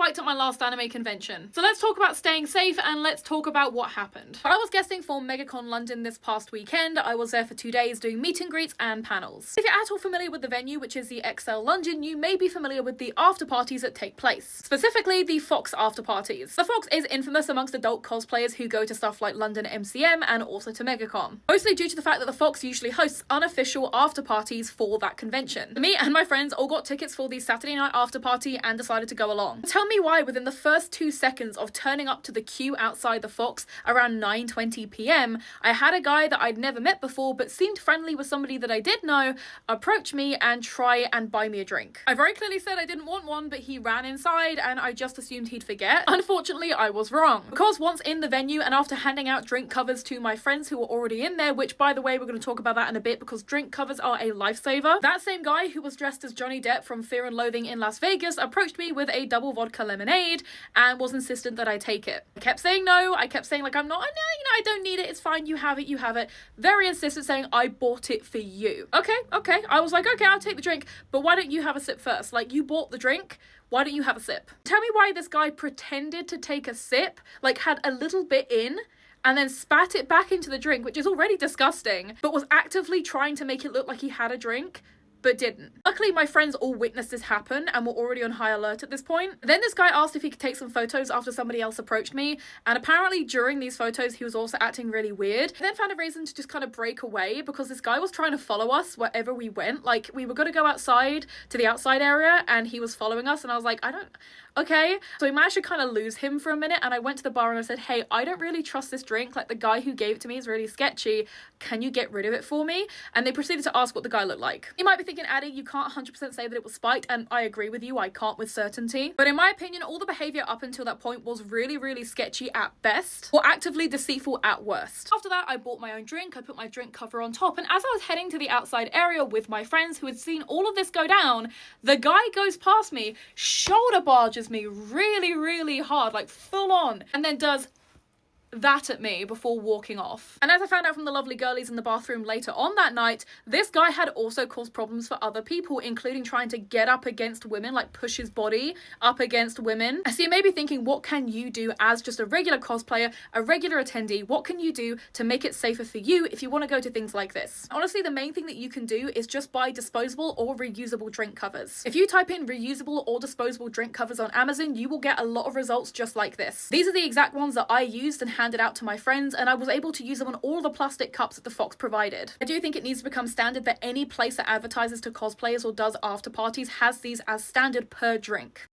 spiked at my last anime convention. So let's talk about staying safe and let's talk about what happened. I was guesting for MegaCon London this past weekend. I was there for 2 days doing meet and greets and panels. If you're at all familiar with the venue, which is the ExCeL London, you may be familiar with the after parties that take place. Specifically, the Fox after parties. The Fox is infamous amongst adult cosplayers who go to stuff like London MCM and also to MegaCon. Mostly due to the fact that the Fox usually hosts unofficial after parties for that convention. Me and my friends all got tickets for the Saturday night after party and decided to go along. Tell me why within the first 2 seconds of turning up to the queue outside the Fox around 9:20 p.m, I had a guy that I'd never met before but seemed friendly with somebody that I did know approach me and try and buy me a drink. I very clearly said I didn't want one, but he ran inside and I just assumed he'd forget. Unfortunately, I was wrong. Because once in the venue and after handing out drink covers to my friends who were already in there, which by the way, we're going to talk about that in a bit because drink covers are a lifesaver, that same guy who was dressed as Johnny Depp from Fear and Loathing in Las Vegas approached me with a double vodka lemonade and was insistent that I take it. I kept saying no. I kept saying like, I'm not, no, I don't need it. It's fine. You have it. You have it. Very insistent, saying I bought it for you. Okay. I was like, okay, I'll take the drink, but why don't you have a sip first? Like, you bought the drink. Why don't you have a sip? Tell me why this guy pretended to take a sip, like had a little bit in, and then spat it back into the drink, which is already disgusting, but was actively trying to make it look like he had a drink, but didn't. Luckily, my friends all witnessed this happen and were already on high alert at this point. Then this guy asked if he could take some photos after somebody else approached me, and apparently during these photos he was also acting really weird. I then found a reason to just kind of break away because this guy was trying to follow us wherever we went. Like, we were going to go outside to the outside area and he was following us, and I was like, okay. So we managed to kind of lose him for a minute, and I went to the bar and I said, hey, I don't really trust this drink. Like, the guy who gave it to me is really sketchy. Can you get rid of it for me? And they proceeded to ask what the guy looked like. You might be thinking, Addie, you can't 100% say that it was spiked, and I agree with you, I can't with certainty. But in my opinion, all the behavior up until that point was really, really sketchy at best, or actively deceitful at worst. After that, I bought my own drink, I put my drink cover on top, and as I was heading to the outside area with my friends who had seen all of this go down, the guy goes past me, shoulder barges me really, really hard, like full on, and then does that at me before walking off. And as I found out from the lovely girlies in the bathroom later on that night, this guy had also caused problems for other people, including trying to get up against women, like push his body up against women. So you may be thinking, what can you do as just a regular cosplayer, a regular attendee? What can you do to make it safer for you if you want to go to things like this? Honestly, the main thing that you can do is just buy disposable or reusable drink covers. If you type in reusable or disposable drink covers on Amazon, you will get a lot of results just like this. These are the exact ones that I used and handed out to my friends, and I was able to use them on all the plastic cups that the Fox provided. I do think it needs to become standard that any place that advertises to cosplayers or does after parties has these as standard per drink.